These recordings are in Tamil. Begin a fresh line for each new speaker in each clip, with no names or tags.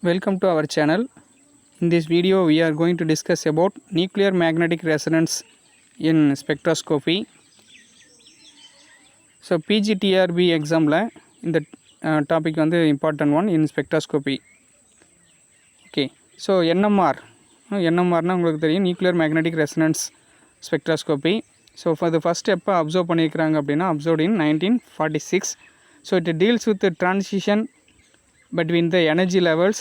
Welcome to our channel. In this video we are going to discuss about nuclear magnetic resonance in spectroscopy. So PGTRB exam la இந்த topic வந்து important one in spectroscopy. Okay. So NMR னா உங்களுக்கு தெரியும் nuclear magnetic resonance spectroscopy. So for the first step observe பண்ணிருக்காங்க அப்படினா observed in 1946. So it deals with the transition between the energy levels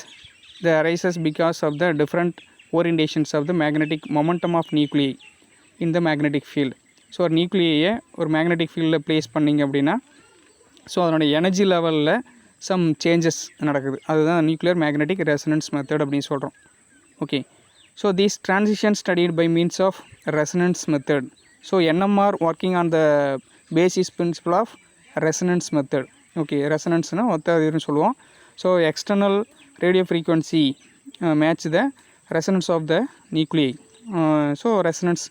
that arises because of the different orientations of the magnetic momentum of nuclei in the magnetic field. So ஒரு நியூக்ளியை ஒரு மேக்னெட்டிக் ஃபீல்டில் ப்ளேஸ் பண்ணிங்க அப்படின்னா ஸோ அதனுடைய எனர்ஜி லெவலில் சம் சேஞ்சஸ் நடக்குது. அதுதான் நியூக்ளியர் மேக்னெட்டிக் ரெசனன்ஸ் மெத்தட் அப்படின்னு சொல்கிறோம். Okay, so these transition studied by means of resonance method. So NMR working on the basis principle of resonance method. Okay, ரெசனன்ஸ்னால் ஒத்த இதுன்னு சொல்லுவோம். So external radio frequency match the resonance of the nuclei. So resonance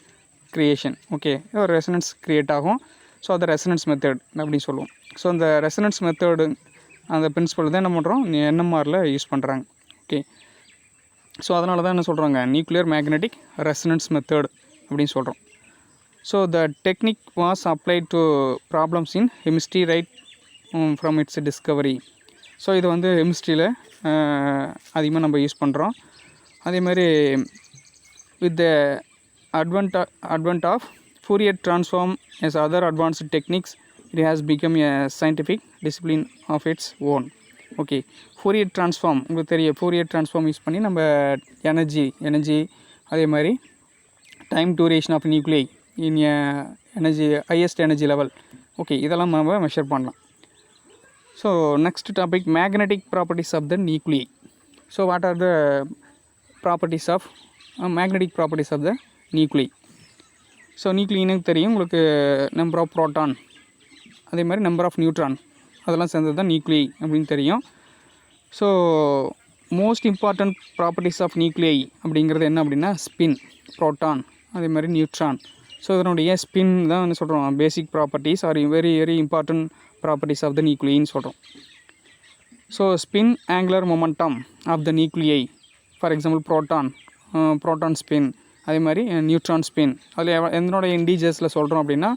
creation. Okay, ஒரு ரெசனன்ஸ் க்ரியேட் ஆகும். ஸோ அதை ரெசனன்ஸ் மெத்தட் அப்படின்னு சொல்லுவோம். ஸோ அந்த ரெசனன்ஸ் மெத்தடு அந்த பிரின்சிபல் தான் என்ன பண்ணுறோம் என்எம்ஆரில் யூஸ் பண்ணுறாங்க. ஓகே, ஸோ அதனால தான் என்ன சொல்கிறாங்க நியூக்ளியர் மேக்னெட்டிக் ரெசனன்ஸ் மெத்தட் அப்படின்னு சொல்கிறோம். So the technique was applied to problems in chemistry right from its Discovery. So இது வந்து கெமிஸ்ட்ரியில் அதிகமாக நம்ம யூஸ் பண்ணுறோம். அதேமாதிரி with the advent of Fourier transform as other advanced techniques, it has become a scientific discipline of its own. Okay, Fourier transform உங்களுக்கு தெரியும். Fourier transform யூஸ் பண்ணி நம்ம எனர்ஜி அதே மாதிரி time duration of nuclei in energy highest energy level. Okay, இதெல்லாம் நம்ம மெஷர் பண்ணலாம். So next topic magnetic properties of the nuclei. So what are the properties of magnetic properties of the nuclei. So நியூக்ளினுக்கு தெரியும் உங்களுக்கு நம்பர் ஆஃப் ப்ரோட்டான் அதே மாதிரி நம்பர் ஆஃப் நியூட்ரான் அதெல்லாம் சேர்ந்தது தான் நியூக்ளி அப்படின்னு தெரியும். So most important properties of nuclei அப்படிங்கிறது என்ன அப்படின்னா ஸ்பின், ப்ரோட்டான் அதே மாதிரி நியூட்ரான். ஸோ இதனுடைய ஸ்பின் தான் என்ன சொல்கிறோம் basic properties are very very important properties of the நியூக்ளின்னு சொல்கிறோம். So spin angular momentum of the nuclei, for example proton spin அதே மாதிரி நியூட்ரான் ஸ்பின். அதில் எந்தனோட இண்டீஜர்ஸில் சொல்கிறோம் அப்படின்னா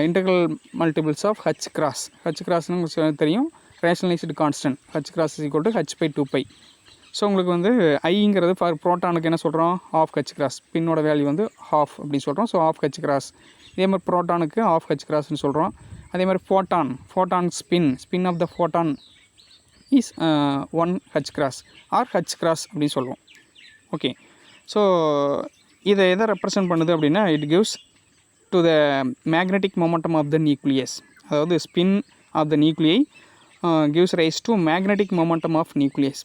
இன்டெக்ரல் மல்டிபிள்ஸ் ஆஃப் ஹச் கிராஸ்னு உங்களுக்கு தெரியும். Rationalised constant h cross is equal to h/2π. So உங்களுக்கு வந்து ஐங்கிறது ஃபார் ப்ரோட்டானுக்கு என்ன சொல்கிறோம் ½ ஹச் கிராஸ், ஸ்பின்னோட வேல்யூ வந்து ½ அப்படின்னு சொல்கிறோம். So ½ h cross. இதே மாதிரி ப்ரோட்டானுக்கு ½ ஹச் கிராஸ்னு சொல்கிறோம். அதே மாதிரி photon spin of the photon is 1 h cross or h cross அப்படின்னு சொல்லுவோம். ஓகே, ஸோ இதை எதை ரெப்ரசன்ட் பண்ணுது அப்படின்னா it gives to the magnetic momentum of the nucleus. அதாவது spin of the nuclei gives rise to magnetic momentum of nucleus.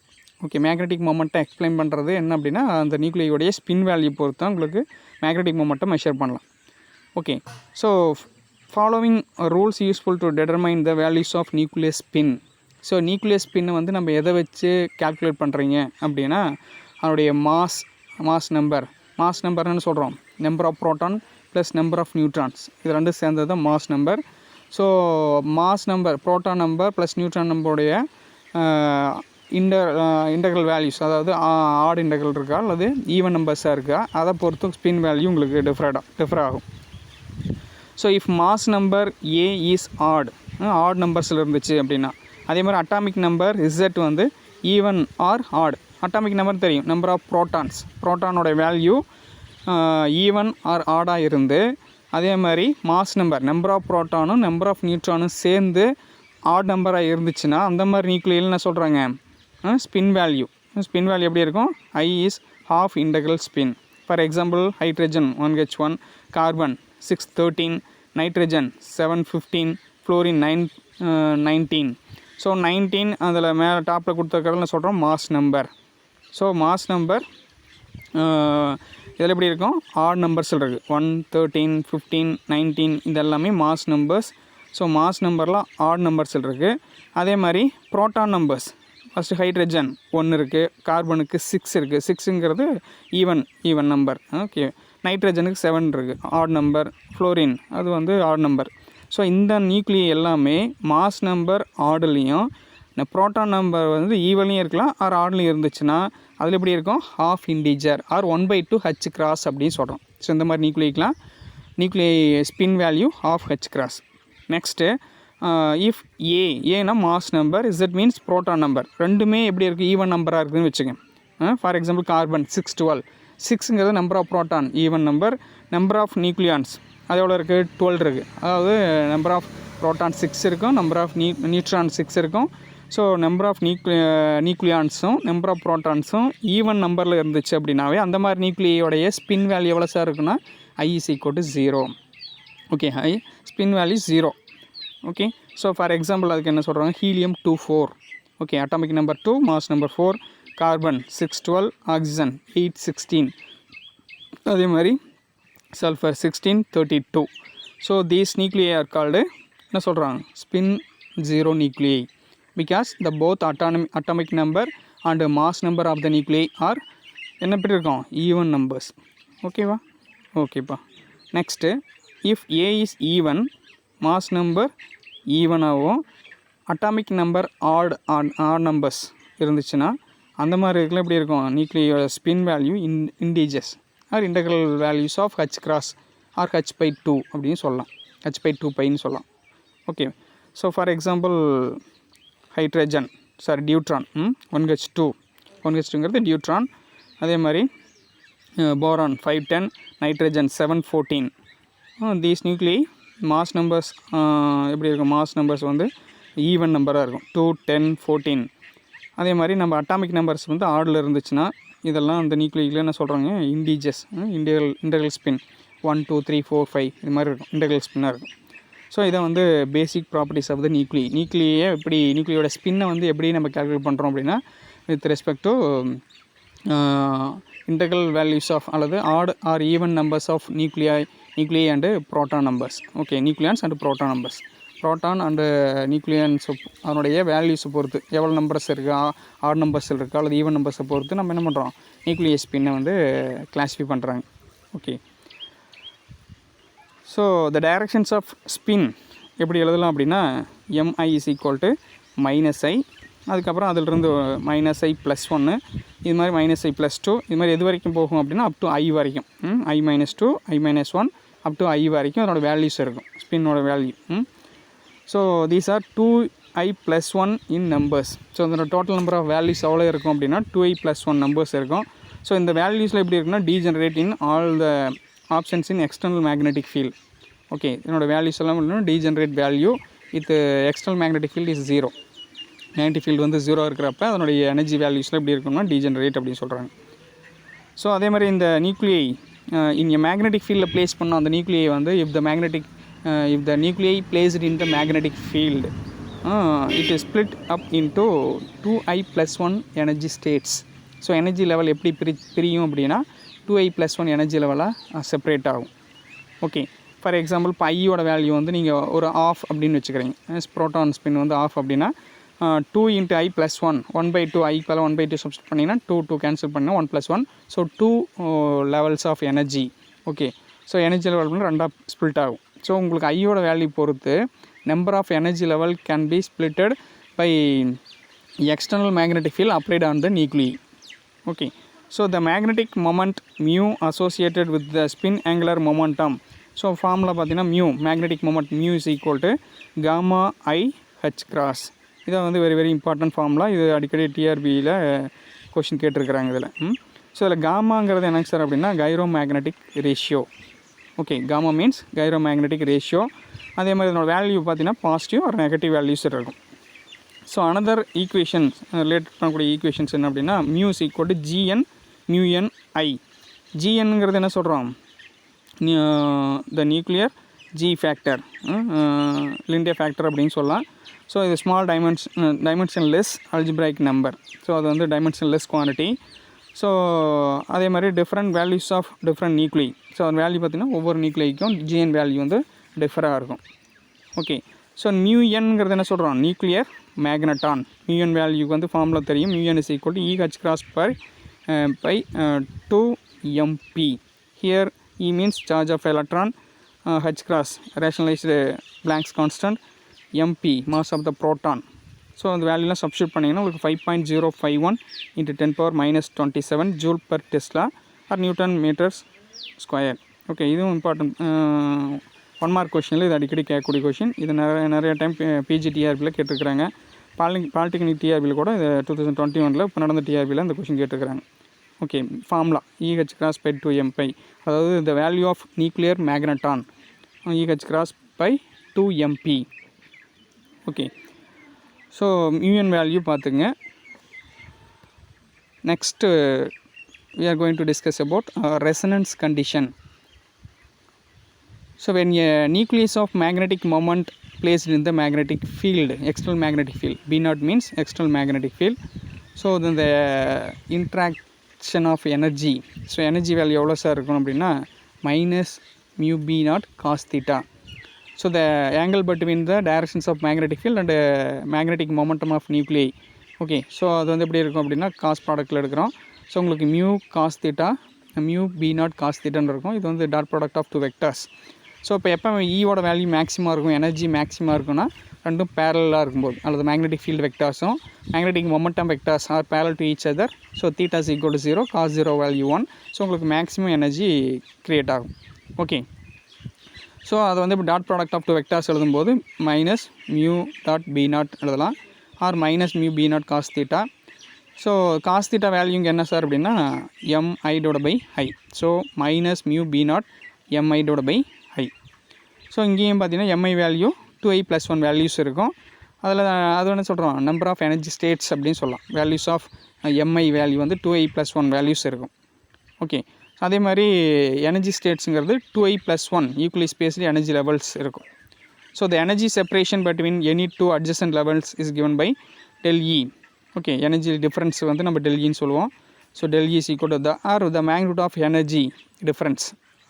Okay, magnetic momentum explain பண்ணுறது என்ன அப்படின்னா அந்த நியூக்ளியோடைய ஸ்பின் வேல்யூ பொறுத்து தான் உங்களுக்கு மேக்னெட்டிக் மொமெண்டம் மெஷர் பண்ணலாம். Okay, so following rules useful to determine the values of nucleus spin. So nucleus ஸ்பின்னை வந்து நம்ம எதை வச்சு கால்குலேட் பண்ணுறீங்க அப்படின்னா அதனுடைய மாஸ் நம்பர்னு சொல்கிறோம். Number of proton plus number of neutrons இது ரெண்டும் சேர்ந்தது தான் mass number. So mass number proton number plus neutron நம்பருடைய இன்டெக்ரல் வேல்யூஸ், அதாவது ஆட் இன்டெக்ரல் இருக்கா அல்லது ஈவன் நம்பர்ஸாக இருக்கா அதை பொறுத்து ஸ்பின் வேல்யூ உங்களுக்கு டிஃபர் ஆகும். So if mass number A is odd நம்பர்ஸில் இருந்துச்சு அப்படின்னா, அதே மாதிரி அட்டாமிக் நம்பர் இசட் வந்து even or odd. Atomic number தெரியும் நம்பர் ஆஃப் ப்ரோட்டானோட வேல்யூ ஈவன் ஆர் ஆடாக இருந்து, அதே மாதிரி மாஸ் நம்பர் ஆஃப் ப்ரோட்டானும் நம்பர் ஆஃப் நியூட்ரானும் சேர்ந்து ஆட் நம்பராக இருந்துச்சுன்னா அந்த மாதிரி நியூக்ளியில் என்ன சொல்கிறாங்க ஸ்பின் வேல்யூ எப்படி இருக்கும் I is ½ integral spin. For example hydrogen 1H1, carbon 613, nitrogen 715, fluorine 19. So 19 அதில் மேலே டாப்பில் கொடுத்துருக்கிறதுல சொல்கிறோம் mass number. So mass number இதில் எப்படி இருக்கும் ஆட் நம்பர்ஸில் இருக்குது 1, 13, 15, 19 இது எல்லாமே மாஸ் நம்பர்ஸ். ஸோ மாஸ் நம்பர்லாம் ஆட் நம்பர்ஸில் இருக்குது. அதே மாதிரி ப்ரோட்டான் நம்பர்ஸ் ஃபஸ்ட்டு ஹைட்ரஜன் 1 இருக்குது, கார்பனுக்கு 6 இருக்குது, 6ங்கிறது ஈவன் நம்பர். ஓகே, நைட்ரஜனுக்கு 7 இருக்குது ஆட் நம்பர், ஃப்ளோரின் அது வந்து ஆட் நம்பர். ஸோ இந்த நியூக்ளியை எல்லாமே மாஸ் நம்பர் ஆடுலேயும் இந்த ப்ரோட்டான் நம்பர் வந்து ஈவன்லையும் இருக்கலாம் ஆர் ஆட்லையும் இருந்துச்சுன்னா அதில் எப்படி இருக்கும் half integer or 1/2 H cross அப்படின்னு சொல்கிறோம். ஸோ இந்த மாதிரி நியூக்ளியைக்கலாம் nuclei spin value half H cross. Next if ஏனா mass number, it means proton number, ரெண்டுமே எப்படி இருக்குது ஈவன் நம்பராக இருக்குதுன்னு வச்சுக்கோங்க. ஃபார் எக்ஸாம்பிள் கார்பன் 612, 6ங்கிறது number of proton even number of nucleons அது எவ்வளோ இருக்குது 12 இருக்குது. அதாவது நம்பர் ஆஃப் ப்ரோட்டான் 6 இருக்கும், நம்பர் ஆஃப் நியூட்ரான் 6 இருக்கும். ஸோ நம்பர் ஆஃப் நியூக்ளியான்ஸும் நம்பர் ஆஃப் ப்ரோட்டான்ஸும் ஈவன் நம்பரில் இருந்துச்சு அப்படின்னாவே அந்த மாதிரி நியூக்ளியோடைய ஸ்பின் வேல்யூ எவ்வளோ சார் இருக்குன்னா I is equal to 0. Okay, I spin value 0. Okay, so for example அதுக்கு என்ன சொல்கிறாங்க helium 24. Okay, atomic number 2, mass number 4, carbon 612, oxygen 816, அதே மாதிரி sulphur 1632. So these nuclei are called என்ன சொல்கிறாங்க spin 0 nuclei because the both atomic number and mass number of the nuclei are என்ன எப்படி இருக்கும் ஈவன் நம்பர்ஸ். ஓகேவா? ஓகேப்பா. Next if A is even, mass number ஈவனாகவும் அட்டாமிக் நம்பர் ஆட் நம்பர்ஸ் இருந்துச்சுன்னா அந்த மாதிரி இருக்குல்ல எப்படி இருக்கும் நியூக்ளியோட spin value integers or integral values of H cross or H/2 அப்படின்னு சொல்லலாம், H/2πன்னு சொல்லலாம். Okay, so for example hydrogen deuteron 1H2ங்கிறது டியூட்ரான். அதே மாதிரி boron 510, nitrogen 714. These nuclei mass numbers எப்படி இருக்கும் மாஸ் நம்பர்ஸ் வந்து ஈவன் நம்பராக இருக்கும் 2, 10, 14. அதே மாதிரி நம்ம அட்டாமிக் நம்பர்ஸ் வந்து ஆடில் இருந்துச்சுன்னா இதெல்லாம் அந்த நியூக்ளியில் என்ன சொல்கிறாங்க இண்டீஜர்ஸ் இன்டெக்ரல் ஸ்பின் 1, 2, 3, 4, 5 இது மாதிரி இருக்கும் இன்டெக்ரல் ஸ்பின்னாக இருக்கும். ஸோ இதை வந்து பேசிக் ப்ராப்பர்ட்டிஸ் ஆஃப் த நியூக்ளியை எப்படி நியூக்ளியோட ஸ்பின்னை வந்து எப்படி நம்ம கால்குலேட் பண்ணுறோம் அப்படின்னா with respect to integral values of அல்லது odd or even numbers of nuclei and proton numbers. Okay, nucleons and proton numbers, proton and nucleons அதனுடைய வேல்யூஸை பொறுத்து எவ்வளோ நம்பர்ஸ் இருக்குது ஆட் நம்பர்ஸ் இருக்குது அல்லது ஈவன் நம்பர்ஸை பொறுத்து நம்ம என்ன பண்ணுறோம் நியூக்ளியை ஸ்பின்னை வந்து கிளாஸிஃபை பண்ணுறாங்க. Okay, so the directions of spin எப்படி எழுதலாம் அப்படின்னா MI is equal to -I, அதுக்கப்புறம் அதிலிருந்து -I+1 இது மாதிரி -I+2 இது மாதிரி எது வரைக்கும் போகும் அப்படின்னா அப் டு I வரைக்கும் I-2 I-1 up to I வரைக்கும் அதனோட வேல்யூஸ் இருக்கும் ஸ்பின்னோட value. So these are 2I+1 in numbers. So அதோட டோட்டல் நம்பர் ஆஃப் வேல்யூஸ் எவ்வளோ இருக்கும் அப்படின்னா 2I+1 நம்பர்ஸ் இருக்கும். ஸோ இந்த வேல்யூஸில் எப்படி இருக்குன்னா degenerate in all the options in external magnetic field. Okay, இதனோட வேல்யூஸ் எல்லாம் பண்ணணும் degenerate value with external magnetic field is 0. Magnetic field வந்து 0 இருக்கிறப்ப அதனுடைய எனர்ஜி வேல்யூஸில் எப்படி இருக்குன்னா டீஜெனரேட் அப்படின்னு சொல்கிறாங்க. ஸோ அதே மாதிரி இந்த நியூக்ளியை இங்கே மேக்னெட்டிக் ஃபீல்டில் ப்ளேஸ் பண்ணோம் அந்த நியூக்ளியை வந்து if the nuclei placed in the magnetic field it is split up into 2I+1 energy states. So energy level எப்படி பிரியும் அப்படின்னா 2I+1 எனர்ஜி லெவலாக செப்பரேட் ஆகும். ஓகே, ஃபார் எக்ஸாம்பிள் இப்போ ஐயோட வேல்யூ வந்து நீங்கள் ஒரு ஆஃப் அப்படின்னு வச்சுக்கிறீங்க ப்ரோட்டான் ஸ்பின் வந்து ஆஃப் அப்படின்னா 2 × I+1 1/2 ஐக்கு மேலே 1/2 சப்ஸ்ட் பண்ணிங்கன்னா 2 கேன்சல் பண்ணால் 1+1. So 2 levels of energy. Okay, so energy level வந்து ரெண்டாக ஸ்ப்ளிட் ஆகும். ஸோ உங்களுக்கு ஐயோட வேல்யூ பொறுத்து number of energy level can be splitted by external magnetic field applied on the nuclei. Okay, so the magnetic moment mu associated with the spin angular momentum. So formula பார்த்தீங்கன்னா mu magnetic moment mu is equal to gamma I H cross. இதை வந்து வெரி இம்பார்ட்டன்ட் ஃபார்முலா. இது அடிக்கடி டிஆர்பியில் கொஷின் கேட்டிருக்கிறாங்க இதில். ஸோ இதில் காமாங்கிறது என்னங்க சார் அப்படின்னா gyro magnetic ratio. Okay, gamma means gyro magnetic ratio. அதே மாதிரி இதனோட வேல்யூ பார்த்தீங்கன்னா பாசிட்டிவ் ஒரு நெகட்டிவ் வேல்யூஸ் இருக்கும். ஸோ அனதர் ஈக்குவேஷன்ஸ் ரிலேட்டட் பண்ணக்கூடிய ஈக்குவேஷன்ஸ் என்ன அப்படின்னா mu is equal to GN μN I. GNங்கிறது என்ன சொல்கிறோம் the nuclear G factor Lande factor அப்படின்னு சொல்லலாம். ஸோ இது small dimensionless algebraic number. So அது வந்து டைமென்ஷன்லெஸ் குவான்டிட்டி. ஸோ அதே மாதிரி different values of different nuclei. So அந்த வேல்யூ பார்த்திங்கன்னா ஒவ்வொரு நியூக்ளிக்கும் GN வேல்யூ வந்து டிஃபராக இருக்கும். ஓகே, ஸோ μNங்கிறது என்ன சொல்கிறோம் நியூக்ளியர் மேக்னட்டான். μN வேல்யூக்கு வந்து ஃபார்முலா தெரியும். μN is equal to EH cross by 2MP. Here E means charge of electron, H cross rationalized Planck's constant, MP mass of the proton. So அந்த வேல்யூலாம் சப்ஸ்டியூட் பண்ணிங்கன்னா உங்களுக்கு 5.051 × 10⁻⁻27 joule per tesla or newton metres square. Okay, இதுவும் இம்பார்ட்டன்ட் 1 மார்க் கொஷினில் இது அடிக்கடி கேட்கக்கூடிய கொஷின். இது நிறைய டைம் பிஜிடிஆர்பியில் கேட்டிருக்கிறாங்க. பாலிடெக்னிக் டிஆர்பியில் கூட 2021 இப்போ நடந்த டிஆர்பியில் இந்த கொஷின் கேட்டிருக்கிறாங்க. Okay, formula EH cross by 2m/, அதாவது the value of nuclear magneton EH cross by 2mp. Okay, so மியூஎன் வேல்யூ பார்த்துங்க. Next we are going to discuss about resonance condition. So when a nucleus of magnetic moment placed in the magnetic field, external magnetic field, B0 means external magnetic field. So then the interaction of energy, so energy value எவ்வளோ சார் இருக்கும் அப்படின்னா -μB0 cos theta. So the angle between the directions of magnetic field and magnetic momentum of nuclei. Okay, so அது வந்து எப்படி இருக்கும் அப்படின்னா காஸ் ப்ராடக்ட்டில் எடுக்கிறோம். ஸோ உங்களுக்கு mu cos theta mu B0 cos தீட்டான்னு இருக்கும். இது வந்து dot product of 2 vectors. So இப்போ எப்போ ஈயோட வேல்யூ மேக்ஸிமாக இருக்கும், எனர்ஜி மேக்ஸிமாக இருக்குன்னா ரெண்டும் பேரலாக இருக்கும்போது, அல்லது மேக்னெட்டிக் ஃபீல்டு வெக்டார்ஸும் magnetic momentum vectors are parallel to each other. So theta is equal to 0, cos 0 value 1. So உங்களுக்கு மேக்ஸிமம் எனர்ஜி க்ரியேட் ஆகும். ஓகே, ஸோ அதை வந்து இப்போ டாட் ப்ராடக்ட் ஆஃப் 2 வெக்டார்ஸ் எழுதும்போது -μ.B0 எழுதலாம், or -μB0 cos theta. So cos theta வேல்யூங்க என்ன சார் அப்படின்னா mi/i. So -μB0 mi/i. So இங்கேயும் பார்த்தீங்கன்னா mi வேல்யூ 2i + 1 வேல்யூஸ் இருக்கும். அதில் அது என்ன சொல்கிறோம், நம்பர் ஆஃப் எனர்ஜி ஸ்டேட்ஸ் அப்படின்னு சொல்லலாம். வேல்யூஸ் ஆஃப் mi வேல்யூ வந்து 2i + 1 வேல்யூஸ் இருக்கும். ஓகே, அதே மாதிரி எனர்ஜி ஸ்டேட்ஸுங்கிறது 2i + 1 equally spaced energy levels இருக்கும். So the energy separation between any 2 adjacent levels is given by ΔE. Okay, energy difference வந்து நம்ம ΔEன்னு சொல்லுவோம். So ΔE is equal to the magnitude of energy difference.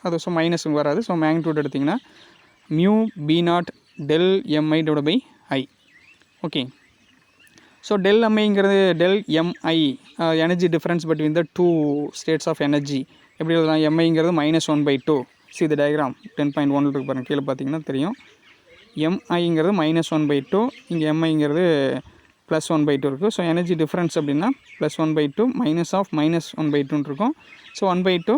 அது ஸோ மைனஸுங்க வராது. ஸோ மேக்னிடியூட் எடுத்திங்கன்னா μB0 ΔMi/i. ஓகே, ஸோ ΔMiங்கிறது ΔMi energy difference between the 2 states of energy. எப்படி எழுதலாம், miங்கிறது -1/2. சி த டயக்ராம் 10.1 இருக்கு பாருங்கள், கீழே பார்த்தீங்கன்னா தெரியும். miங்கிறது -1/2, இங்கே miங்கிறது +1/2 இருக்குது. ஸோ எனர்ஜி டிஃப்ரென்ஸ் அப்படின்னா +1/2 -1/2 இருக்கும். ஸோ 1/2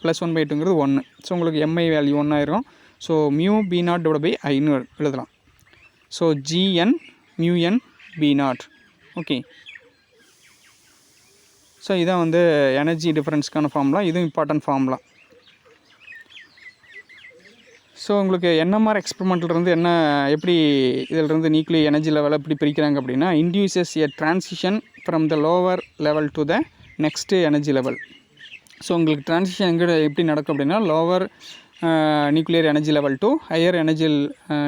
+1/2ங்கிறது 1. ஸோ உங்களுக்கு mi வேல்யூ 1 ஆயிரும். ஸோ μB0/iன்னு எழுதலாம். So gn μn B0. Okay, so இதான் வந்து எனர்ஜி டிஃப்ரென்ஸ்க்கான ஃபார்முலா. இதுவும் இம்பார்ட்டன்ட் ஃபார்முலா. ஸோ உங்களுக்கு என்எம்ஆர் எக்ஸ்பெரிமெண்ட்லேருந்து எப்படி இதிலிருந்து நியூக்ளியர் எனர்ஜி லெவலை எப்படி பிரிக்கிறாங்க அப்படின்னா, induces a transition from the lower level to the next energy level. So உங்களுக்கு ட்ரான்சிஷன் எங்கே எப்படி நடக்கும் அப்படின்னா, lower nuclear energy level to higher energy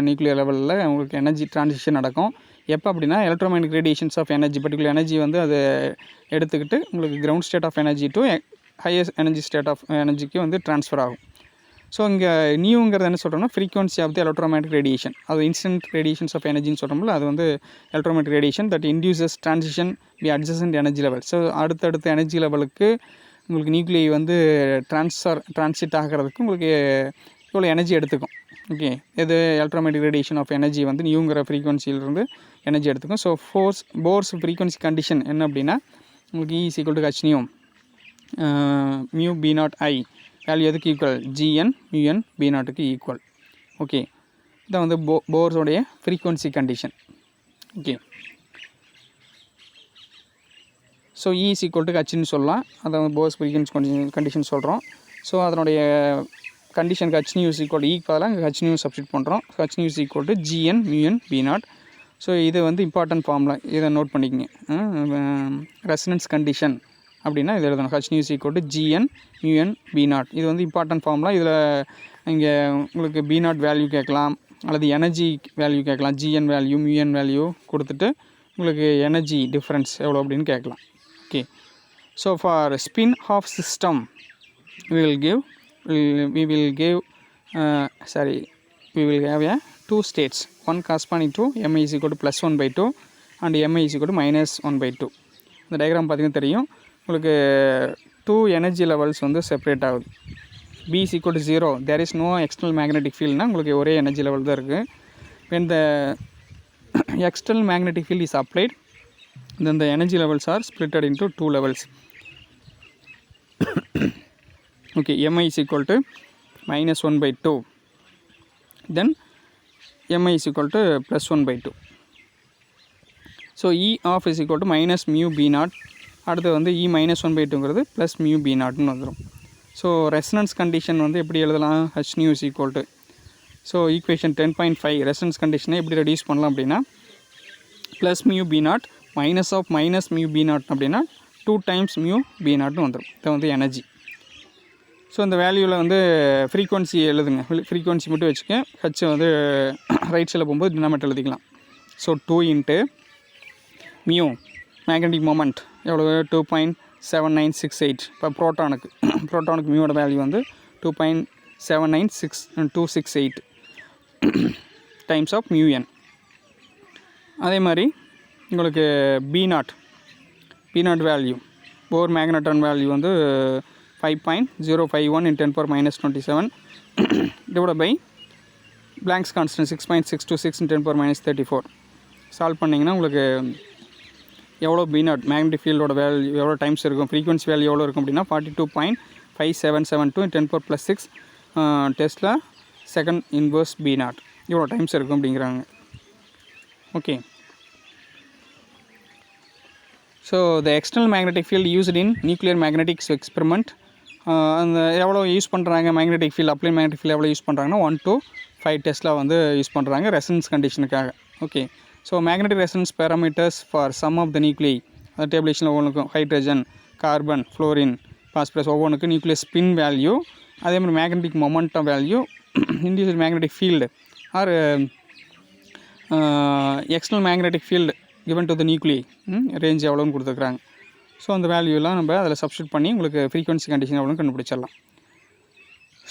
nuclear லெவலில் உங்களுக்கு எனர்ஜி ட்ரான்சிஷன் நடக்கும். எப்போ அப்படின்னா, electromagnetic radiations of energy, particular energy வந்து அதை எடுத்துக்கிட்டு உங்களுக்கு ground state of energy to higher energy state of எனர்ஜிக்கு வந்து ட்ரான்ஸ்ஃபர் ஆகும். ஸோ இங்கே நியூங்கிறது என்ன சொல்கிறோம்னா, frequency of the electromagnetic radiation. அது இன்ஸ்டன்ட் ரேடியேஷன்ஸ் ஆஃப் எனர்ஜின்னு சொல்கிறோம்ல, அது வந்து electromagnetic radiation that induces transition be adjacent energy level. So அடுத்தடுத்த எனர்ஜி லெவலுக்கு உங்களுக்கு நியூக்ளியை வந்து ட்ரான்சிட் ஆகிறதுக்கு உங்களுக்கு இவ்வளோ எனர்ஜி எடுத்துக்கும். ஓகே, இது எலக்ட்ரோமேக்னெட்டிக் ரேடியேஷன் ஆஃப் எனர்ஜி வந்து நியூங்கிற ஃப்ரீக்வன்சியிலிருந்து எனர்ஜி எடுத்துக்கும். ஸோ போர்ஸ் ஃப்ரீக்வன்சி கண்டிஷன் என்ன அப்படின்னா, உங்களுக்கு E = h nu μB0i value எதுக்கு ஈக்குவல், gn μn B0க்கு ஈக்குவல். ஓகே, இதான் வந்து போர்ஸோடைய frequency condition. Okay, so E = hன்னு சொல்லலாம். அதை வந்து போர்ஸ் ஃப்ரீக்வன்சி கண்டிஷன் சொல்கிறோம். ஸோ அதனுடைய கண்டிஷனுக்கு h நியூ = E பதிலாக அங்கே h நியூ சப்ஸ்டிட் பண்ணுறோம். h nu = gn μn B0. So இது வந்து இம்பார்ட்டன்ட் ஃபார்முலா, இதை நோட் பண்ணிக்கங்க. ரெசனன்ஸ் கண்டிஷன் அப்படின்னா இது எழுதணும், h nu = gn μn B0. இது வந்து இம்பார்ட்டன்ட் ஃபார்முலா. இதில் இங்கே உங்களுக்கு B0 வேல்யூ கேட்கலாம், அல்லது எனர்ஜி வேல்யூ கேட்கலாம். gn வேல்யூ μn வேல்யூ கொடுத்துட்டு உங்களுக்கு எனர்ஜி டிஃப்ரென்ஸ் எவ்வளோ அப்படின்னு கேட்கலாம். Okay, so for spin off system we will have a 2 states, one corresponding to mi = +1/2 and mi = -1/2. இந்த டயக்ராம் பார்த்திங்கன்னா தெரியும் உங்களுக்கு 2 எனர்ஜி லெவல்ஸ் வந்து செப்பரேட் ஆகுது. B = 0, there is no external magnetic fieldனா உங்களுக்கு ஒரே எனர்ஜி லெவல் தான் இருக்குது. when the external magnetic field is applied, then the energy levels are split into two levels. Okay, Mi is equal to minus 1 by 2, then Mi is equal to plus 1 by 2. So E of is equal to minus mu B naught, அடுத்து வந்து E minus 1 by 2ங்கிறது plus mu B நாட்னு வந்துடும். ஸோ ரெசனன்ஸ் கண்டிஷன் வந்து எப்படி எழுதலாம், H nu is equal to, so equation 10.5 resonance கண்டிஷனை எப்படி ரெடியூஸ் பண்ணலாம் அப்படின்னா plus mu B nought minus of minus mu B nought அப்படின்னா 2 times மியூ பி நாட்னு வந்துடும். இது வந்து எனர்ஜி. ஸோ இந்த வேல்யூவில் வந்து ஃப்ரீக்வன்சி எழுதுங்க, ஃப்ரீக்வன்சி மட்டும் வச்சுக்க, ஹச் வந்து ரைட் சைடில் போகும்போது டினாமேட்டர் எழுதிக்கலாம். So 2 into mu magnetic moment எவ்வளோ 2.7968. இப்போ ப்ரோட்டானுக்கு மியூவோட வேல்யூ வந்து 2.796268 டைம்ஸ் ஆஃப் மியூ என். அதே மாதிரி உங்களுக்கு B nought value Bohr magneton value வந்து 5.051 × 10⁻27 divide by Planck's constant 6.626 × 10⁻34. Solve பண்ணிங்கன்னா உங்களுக்கு எவ்வளோ பி நாட் மேக்னெட்டிக் ஃபீல்டோட வேல்யூ எவ்வளோ டைம்ஸ் இருக்கும், ஃப்ரீக்வன்சி வேல்யூ எவ்வளோ இருக்கும் அப்படின்னா 42.5772 × 10⁻6 tesla second inverse B nought இவ்வளோ டைம்ஸ் இருக்கும் அப்படிங்கிறாங்க. Okay, so the external magnetic field used in nuclear magnetics experiment, அந்த எவ்வளோ யூஸ் பண்ணுறாங்க magnetic field, apply magnetic field எவ்வளோ யூஸ் பண்ணுறாங்கன்னா 1 to 5 டெஸ்லா வந்து யூஸ் பண்ணுறாங்க ரெசனன்ஸ் கண்டிஷனுக்காக. Okay, so magnetic resonance parameters for some of the nuclei, அந்த டேபிளேஷனில் ஒவ்வொன்றுக்கும் ஹைட்ரஜன், கார்பன், ஃப்ளோரின், பாஸ்பரஸ் ஒவ்வொன்றுக்கும் நியூக்ளியர் ஸ்பின் வேல்யூ, அதே மாதிரி magnetic momentum value, individual magnetic field or external magnetic field given to the nuclei range எவ்வளோன்னு கொடுத்துருக்குறாங்க. ஸோ அந்த வேல்யூலாம் நம்ம அதில் சப்ஸ்டியூட் பண்ணி உங்களுக்கு ஃப்ரீக்வன்சி கண்டிஷன் எவ்வளோன்னு கண்டுபிடிச்சிடலாம்.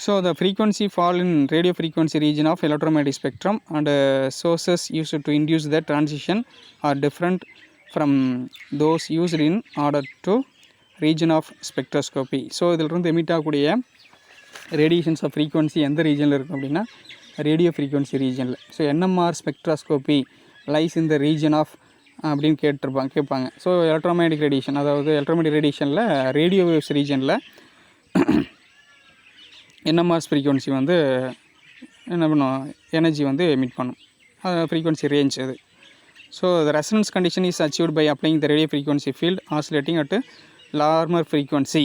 So the frequency fall in radio frequency region of electromagnetic spectrum and sources used to induce the transition are different from those used in order to region of spectroscopy. So இதிலிருந்து எமிட் ஆகக்கூடிய ரேடியேஷன்ஸ் ஆஃப் ஃப்ரீக்வன்சி எந்த ரீஜனில் இருக்கும் அப்படின்னா ரேடியோ ஃப்ரீக்வன்சி ரீஜனில். ஸோ NMR ஸ்பெக்ட்ராஸ்கோபி லைஸ் இந்த ரீஜன் ஆஃப் அப்படின்னு கேட்பாங்க. ஸோ எலக்ட்ரோமேட்டிக் ரேடியேஷன், அதாவது எலக்ட்ரோமேட்டிக் ரேடியேஷனில் ரேடியோ வேவ்ஸ் ரீஜனில் NMR ஃப்ரீக்வன்சி வந்து என்ன பண்ணும், எனர்ஜி வந்து எமிட் பண்ணும், ஃப்ரீக்வன்சி ரேஞ்ச் அது. So the resonance condition is achieved by applying the radio frequency field oscillating at Larmor frequency.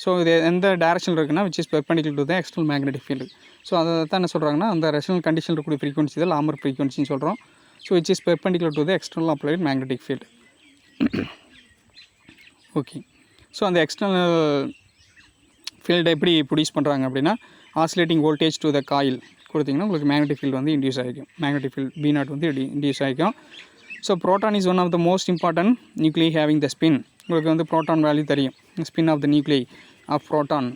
So இது எந்த டேரக்ஷனில் இருக்குன்னா which is perpendicular to the external magnetic field. So அதை தான் என்ன சொல்கிறாங்கன்னா அந்த ரெசனல் கண்டிஷனில் இருக்கக்கூடிய ஃப்ரீக்வன்சி தான் லார்மர் ஃப்ரீக்வன்சின்னு சொல்கிறோம். So which is perpendicular to the external applied magnetic field. Okay, so அந்த எக்ஸ்டர்னல் ஃபீல்டை எப்படி ப்ரொடியூஸ் பண்ணுறாங்க அப்படின்னா oscillating voltage to the coil கொடுத்திங்கன்னா உங்களுக்கு மேக்னெட்டிக் ஃபீல்டு வந்து இன்டியூஸ் ஆகிக்கும், மேக்னெட்டிக் ஃபீல்டு பி நாட் வந்து இன்டியூஸ் ஆகிக்கும். So proton is one of the most important nuclei having the spin. உங்களுக்கு வந்து ப்ரோட்டான் வேல்யூ தெரியும், spin of the nuclei of proton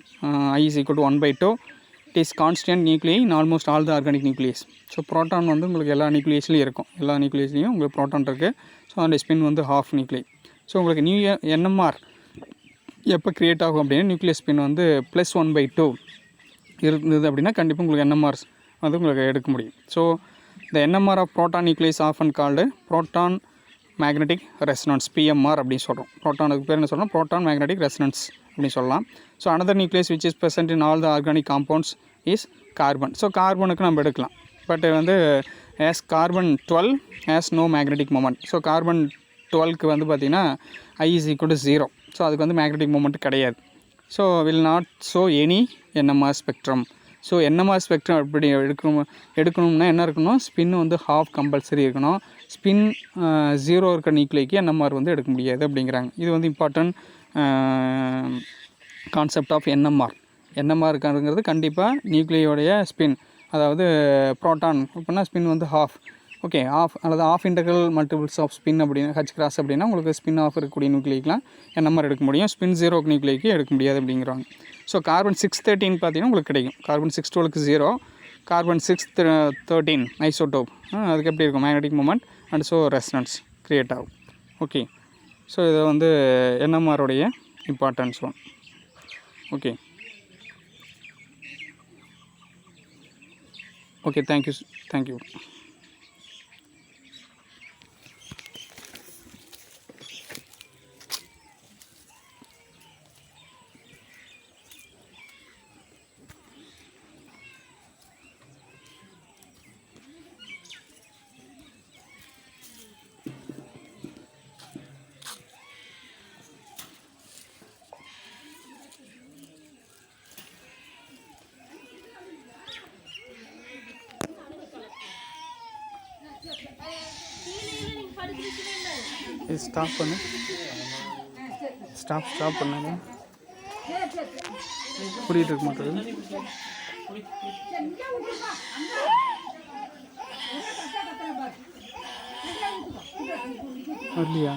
I is equal to 1/2. It is constant nuclei in almost all the organic nucleus. So proton வந்து உங்களுக்கு எல்லா நியூக்ளியஸ்லையும் இருக்கும், எல்லா நியூக்ளியஸ்லையும் உங்களுக்கு ப்ரோட்டான் இருக்குது. ஸோ அந்த ஸ்பின் வந்து ஹாஃப் நியூக்ளியை. ஸோ உங்களுக்கு NMR எப்போ க்ரியேட் ஆகும் அப்படின்னா நியூக்ளியஸ் ஸ்பின் வந்து +1/2 இருந்தது அப்படின்னா கண்டிப்பாக உங்களுக்கு NMR வந்து உங்களுக்கு எடுக்க முடியும். ஸோ இந்த NMR of proton nucleus often called proton magnetic resonance PMR அப்படின்னு சொல்கிறோம். ப்ரோட்டானுக்கு பேர் என்ன சொல்கிறோம், ப்ரோட்டான் மேக்னெட்டிக் ரெசனன்ஸ் அப்படின்னு சொல்லலாம். So another nucleus which is present in all the organic compounds is carbon. So கார்பனுக்கு நம்ம எடுக்கலாம், பட் வந்து as carbon 12 has no magnetic moment. So carbon 12க்கு வந்து பார்த்திங்கன்னா I is equal to 0. So அதுக்கு வந்து மேக்னெட்டிக் மொமெண்ட் கிடையாது. So will not show any NMR spectrum. So NMR spectrum எப்படி எடுக்கணும்னா என்ன இருக்கணும், ஸ்பின் வந்து ஹாஃப் கம்பல்சரி இருக்கணும். ஸ்பின் 0 இருக்கிற நியூக்ளிக்கு NMR வந்து எடுக்க முடியாது அப்படிங்கிறாங்க. இது வந்து important concept of NMR. NMR இருக்காங்கிறது கண்டிப்பாக நியூக்ளியோடைய ஸ்பின், அதாவது ப்ரோட்டான் அப்படின்னா ஸ்பின் வந்து ஹாஃப். ஓகே, ஆஃப் அல்லது half integral multiples of spin அப்படின்னு H கிராஸ் அப்படின்னா உங்களுக்கு ஸ்பின் ஆஃப் இருக்கக்கூடிய நியூக்ளிக்கெலாம் NMR எடுக்க முடியும், ஸ்பின் 0 நியூக்ளிக்கு எடுக்க முடியாது அப்படிங்கிறாங்க. ஸோ கார்பன் 613 பார்த்தீங்கன்னா உங்களுக்கு கிடைக்கும். கார்பன் 612க்கு 0, கார்பன் 613 ஐசோடோப், அதுக்கு எப்படி இருக்கும் magnetic moment and so resonance create ஆகும். ஓகே, ஸோ இதை வந்து NMRோடைய importance one. Okay, okay, thank you. இது ஸ்டாப் பண்ணு, ஸ்டாப் பண்ணாங்க. புரியிட்டு இருக்க மாட்டேங்குது. வரலையா?